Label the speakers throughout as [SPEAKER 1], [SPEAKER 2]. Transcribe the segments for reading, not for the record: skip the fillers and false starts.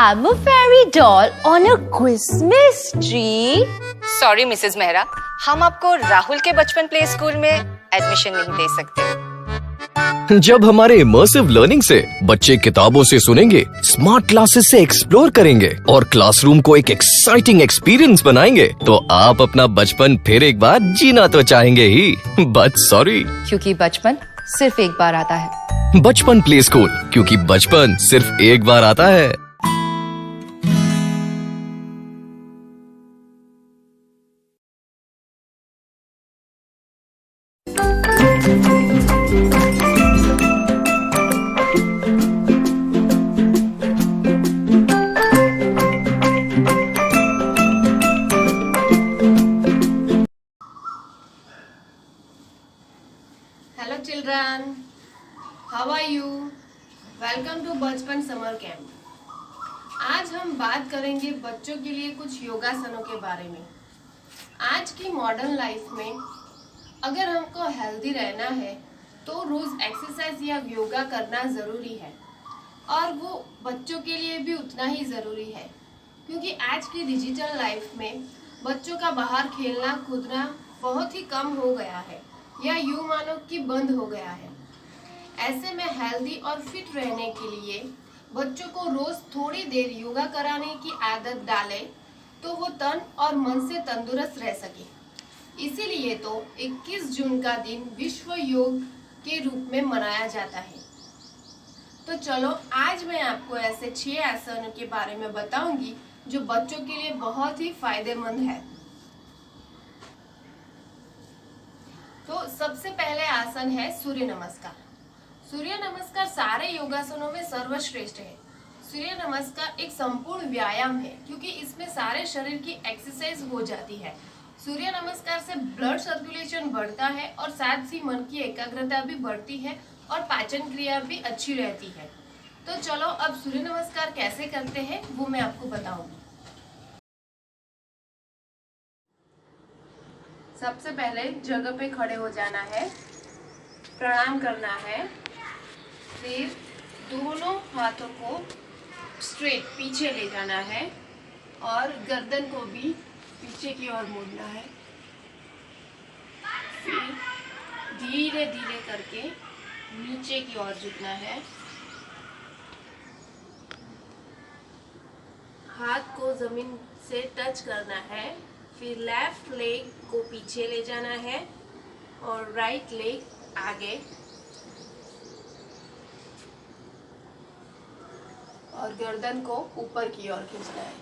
[SPEAKER 1] I'm a fairy doll on a Christmas tree.
[SPEAKER 2] Sorry Mrs Mehra, हम आपको राहुल के बचपन प्ले स्कूल में एडमिशन नहीं दे सकते।
[SPEAKER 3] जब हमारे इमर्सिव लर्निंग से बच्चे किताबों से सुनेंगे, स्मार्ट क्लासेस से एक्सप्लोर करेंगे और क्लासरूम को एक एक्साइटिंग एक्सपीरियंस बनाएंगे, तो आप अपना बचपन फिर एक बार जीना तो चाहेंगे ही, बट सॉरी।
[SPEAKER 2] क्योंकि बचपन सिर्फ एक बार आता है।
[SPEAKER 3] बचपन प्ले स्कूल, क्योंकि बचपन सिर्फ एक बार आता है।
[SPEAKER 4] Hello children, how are you? Welcome to बचपन समर कैंप। आज हम बात करेंगे बच्चों के लिए कुछ योगासनों के बारे में। आज की मॉडर्न लाइफ में अगर हमको हेल्दी रहना है तो रोज एक्सरसाइज या योगा करना ज़रूरी है, और वो बच्चों के लिए भी उतना ही ज़रूरी है, क्योंकि आज की डिजिटल लाइफ में बच्चों का बाहर खेलना कूदना बहुत ही कम हो गया है, या यूँ मानो कि बंद हो गया है। ऐसे में हेल्दी और फिट रहने के लिए बच्चों को रोज थोड़ी देर योगा कराने की आदत डालें तो वो तन और मन से तंदुरुस्त रह सके। इसीलिए तो 21 जून का दिन विश्व योग के रूप में मनाया जाता है। तो चलो आज मैं आपको ऐसे 6 आसनों के बारे में बताऊंगी जो बच्चों के लिए बहुत ही फायदेमंद है। तो सबसे पहले आसन है सूर्य नमस्कार। सूर्य नमस्कार सारे योगासनों में सर्वश्रेष्ठ है। सूर्य नमस्कार एक संपूर्ण व्यायाम है, क्योंकि इसमें सारे शरीर की एक्सरसाइज हो जाती है। सूर्य नमस्कार से ब्लड सर्कुलेशन बढ़ता है और साथ ही मन की एकाग्रता भी बढ़ती है और पाचन क्रिया भी अच्छी रहती है। तो चलो अब सूर्य नमस्कार कैसे करते हैं वो मैं आपको बताऊंगी। सबसे पहले जगह पे खड़े हो जाना है, प्रणाम करना है, फिर दोनों हाथों को स्ट्रेट पीछे ले जाना है और गर्दन को भी पीछे की ओर मोड़ना है। फिर धीरे धीरे करके नीचे की ओर झुकना है। हाथ को जमीन से टच करना है। फिर लेफ्ट लेग को पीछे ले जाना है और राइट लेग आगे, और गर्दन को ऊपर की ओर खींचना है।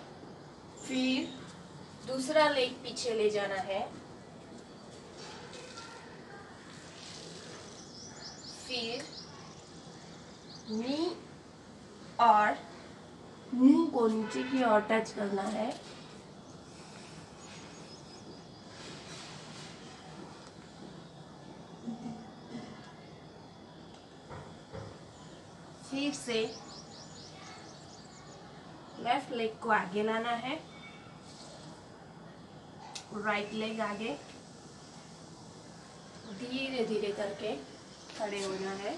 [SPEAKER 4] फिर दूसरा लेग पीछे ले जाना है। फिर नी और मुंह को नीचे की ओर टच करना है। फिर से लेफ्ट लेग को आगे लाना है, राइट लेग आगे, धीरे धीरे करके खड़े होना है।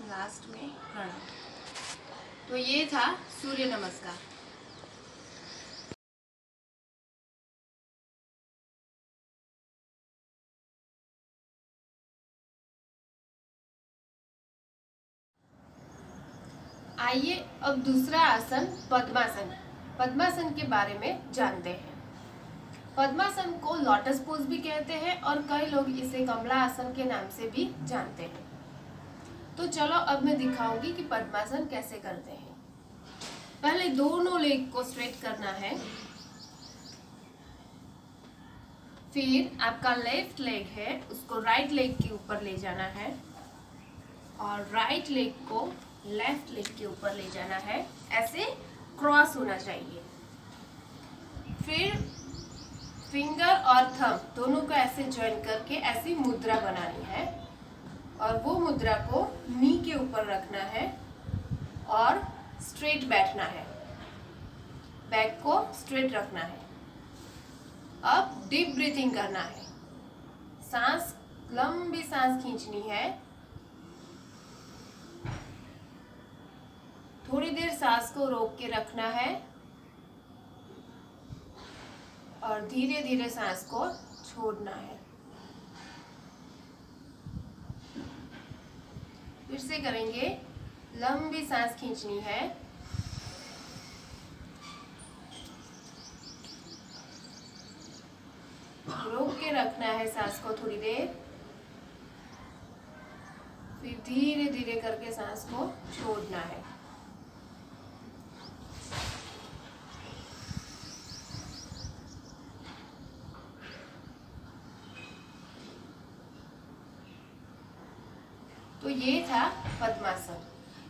[SPEAKER 4] लास्ट में प्रणाम। तो ये था सूर्य नमस्कार। आइए अब दूसरा आसन पद्मासन। पद्मासन के बारे में जानते हैं। पद्मासन को लोटस पोज भी कहते हैं और कई लोग इसे कमला आसन के नाम से भी जानते हैं। तो चलो अब मैं दिखाऊंगी कि पद्मासन कैसे करते हैं। पहले दोनों लेग को स्ट्रेट करना है। फिर आपका लेफ्ट लेग है उसको राइट लेग के ऊपर ले जाना है और राइट लेग को लेफ्ट लेग के ऊपर ले जाना है। ऐसे क्रॉस होना चाहिए। फिर फिंगर और थंब दोनों को ऐसे ज्वाइन करके ऐसी मुद्रा बनानी है और वो मुद्रा को नी के ऊपर रखना है और स्ट्रेट बैठना है। बैक को स्ट्रेट रखना है। अब डीप ब्रीथिंग करना है। सांस, लंबी सांस खींचनी है। थोड़ी देर सांस को रोक के रखना है और धीरे धीरे सांस को छोड़ना है। फिर से करेंगे। लंबी सांस खींचनी है, रोक के रखना है सांस को थोड़ी देर, फिर धीरे धीरे करके सांस को छोड़ना है। तो ये था पद्मासन।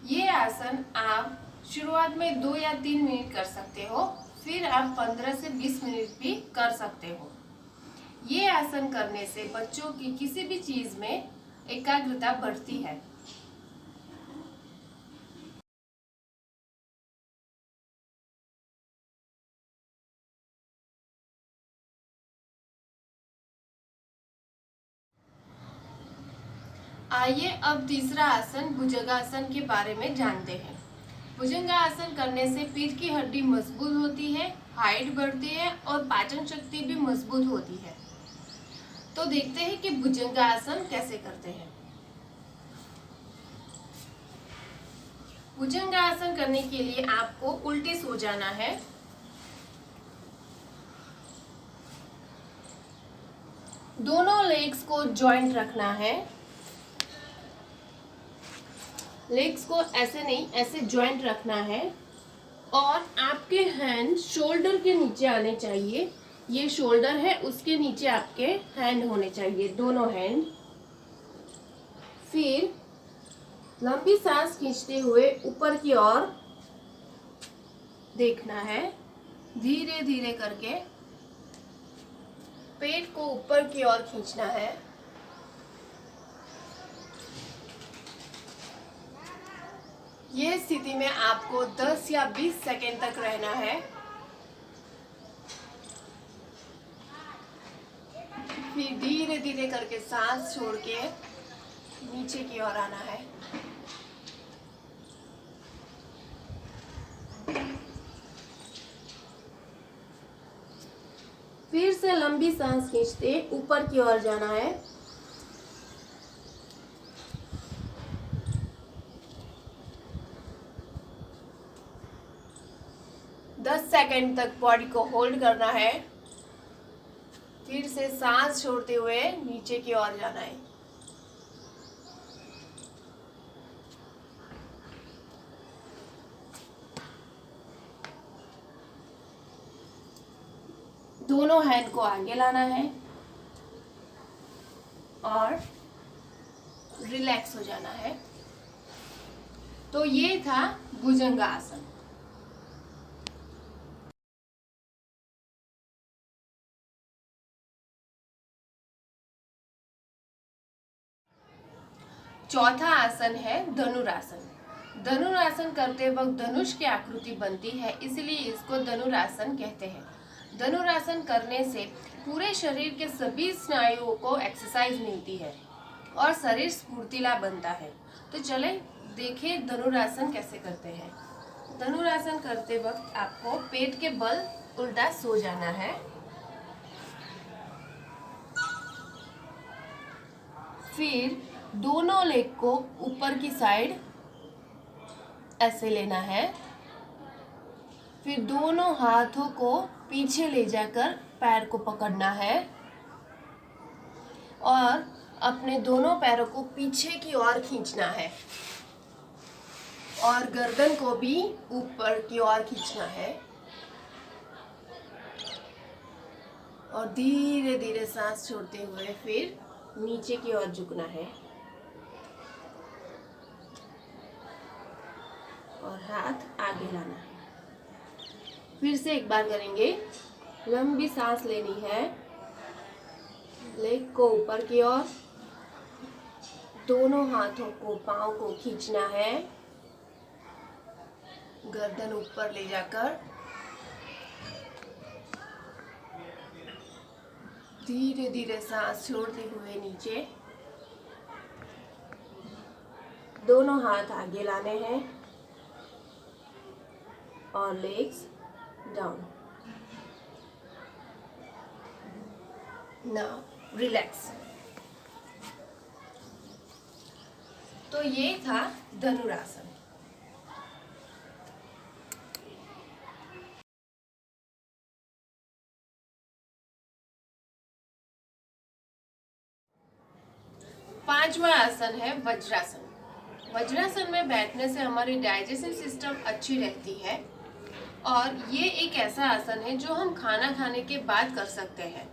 [SPEAKER 4] ये आसन आप शुरुआत में 2 या 3 मिनट कर सकते हो, फिर आप 15 से 20 मिनट भी कर सकते हो। ये आसन करने से बच्चों की किसी भी चीज में एकाग्रता बढ़ती है। आइए अब तीसरा आसन भुजंगासन के बारे में जानते हैं। भुजंगासन करने से पीठ की हड्डी मजबूत होती है, हाइट बढ़ती है और पाचन शक्ति भी मजबूत होती है। तो देखते हैं कि भुजंगासन कैसे करते हैं। भुजंगासन करने के लिए आपको उल्टे सो जाना है। दोनों लेग्स को जॉइंट रखना है। लेग्स को ऐसे नहीं, ऐसे जॉइंट रखना है और आपके हैंड शोल्डर के नीचे आने चाहिए। ये शोल्डर है, उसके नीचे आपके हैंड होने चाहिए, दोनों हैंड। फिर लंबी सांस खींचते हुए ऊपर की ओर देखना है, धीरे धीरे करके पेट को ऊपर की ओर खींचना है। ये स्थिति में आपको 10 या 20 सेकेंड तक रहना है। फिर धीरे धीरे करके सांस छोड़ के नीचे की ओर आना है। फिर से लंबी सांस खींचते ऊपर की ओर जाना है। दस सेकेंड तक बॉडी को होल्ड करना है। फिर से सांस छोड़ते हुए नीचे की ओर जाना है। दोनों हैंड को आगे लाना है और रिलैक्स हो जाना है। तो ये था भुजंगासन। चौथा आसन है धनुरासन। धनुरासन करते वक्त धनुष की आकृति बनती है, इसलिए इसको धनुरासन कहते हैं। धनुरासन करने से पूरे शरीर के सभी स्नायुओं को एक्सरसाइज मिलती है और शरीर स्फूर्तिला बनता है। तो चले देखें धनुरासन कैसे करते हैं। धनुरासन करते वक्त आपको पेट के बल उल्टा सो जाना है। फिर दोनों लेग को ऊपर की साइड ऐसे लेना है। फिर दोनों हाथों को पीछे ले जाकर पैर को पकड़ना है और अपने दोनों पैरों को पीछे की ओर खींचना है और गर्दन को भी ऊपर की ओर खींचना है और धीरे धीरे सांस छोड़ते हुए फिर नीचे की ओर झुकना है और हाथ आगे लाना है। फिर से एक बार करेंगे। लंबी सांस लेनी है, लेग को ऊपर की ओर, दोनों हाथों को पांव को खींचना है, गर्दन ऊपर ले जाकर धीरे धीरे सांस छोड़ते हुए नीचे, दोनों हाथ आगे लाने हैं और लेग्स डाउन। Now relax. तो ये था धनुरासन। पांचवा आसन है वज्रासन। वज्रासन में बैठने से हमारी डाइजेस्टिव सिस्टम अच्छी रहती है और ये एक ऐसा आसन है जो हम खाना खाने के बाद कर सकते हैं।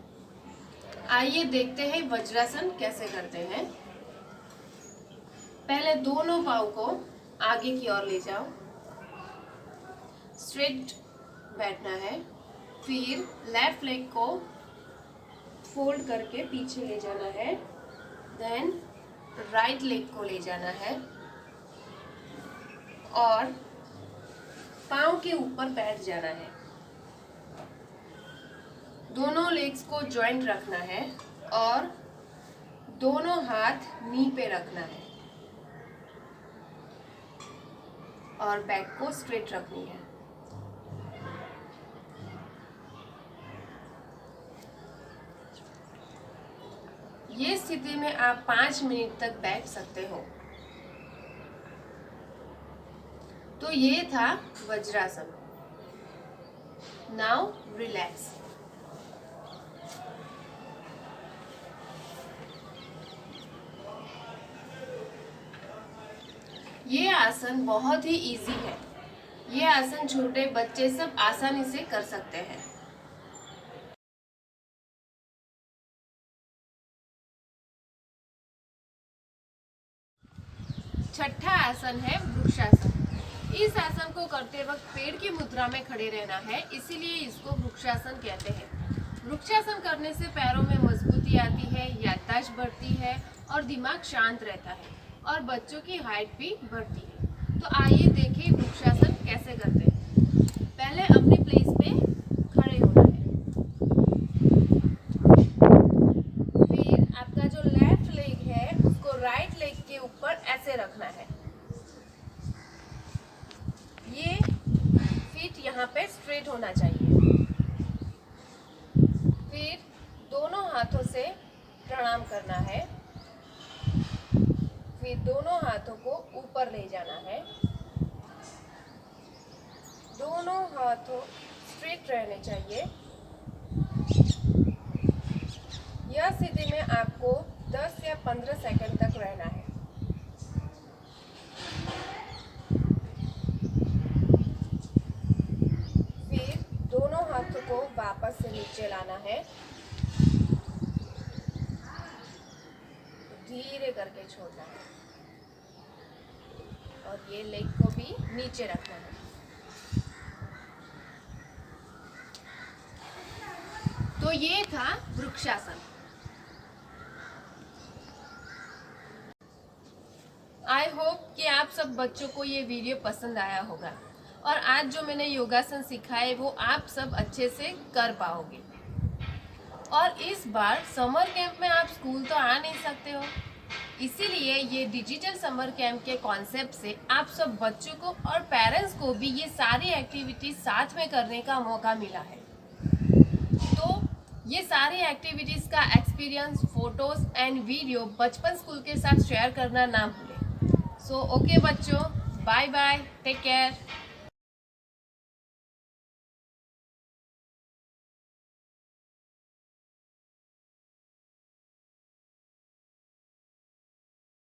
[SPEAKER 4] आइए देखते हैं वज्रासन कैसे करते हैं। पहले दोनों पाँव को आगे की ओर ले जाओ, स्ट्रेट बैठना है। फिर लेफ्ट लेग को फोल्ड करके पीछे ले जाना है, देन राइट लेग को ले जाना है और पाँव के ऊपर बैठ जाना है। दोनों लेग्स को जॉइंट रखना है और दोनों हाथ नी पे रखना है और बैक को स्ट्रेट रखनी है। ये स्थिति में आप 5 मिनट तक बैठ सकते हो। तो ये था वज्रासन। Now relax. ये आसन बहुत ही इजी है। ये आसन छोटे बच्चे सब आसानी से कर सकते हैं। छठा आसन है वृक्षासन। इस आसन को करते वक्त पेड़ की मुद्रा में खड़े रहना है, इसीलिए इसको वृक्षासन कहते हैं। वृक्षासन करने से पैरों में मजबूती आती है, याददाश्त बढ़ती है और दिमाग शांत रहता है और बच्चों की हाइट भी बढ़ती है। तो आइए देखें वृक्षासन कैसे करते हैं। पहले अपनी प्लेस पे खड़े होना है। फिर आपका जो लेफ्ट लेग है उसको राइट लेग के ऊपर ऐसे रखना है। ये फीट यहाँ पे स्ट्रेट होना चाहिए। फिर दोनों हाथों से प्रणाम करना है। फिर दोनों हाथों को ऊपर ले जाना है। दोनों हाथों स्ट्रेट रहने चाहिए। यह स्थिति में आपको 10 या 15 सेकंड तक रहना है। फिर दोनों हाथों को वापस से नीचे लाना है, धीरे करके छोड़ना है और ये लेग को भी नीचे रखना है। तो ये था वृक्षासन। आई होप कि आप सब बच्चों को ये वीडियो पसंद आया होगा और आज जो मैंने योगासन सिखाए वो आप सब अच्छे से कर पाओगे। और इस बार समर कैंप में आप स्कूल तो आ नहीं सकते हो, इसीलिए ये डिजिटल समर कैंप के कॉन्सेप्ट से आप सब बच्चों को और पेरेंट्स को भी ये सारी एक्टिविटीज साथ में करने का मौका मिला है। तो ये सारी एक्टिविटीज का एक्सपीरियंस, फोटोज एंड वीडियो बचपन स्कूल के साथ शेयर करना ना भूलें। सो ओके बच्चों, बाय बाय, टेक केयर।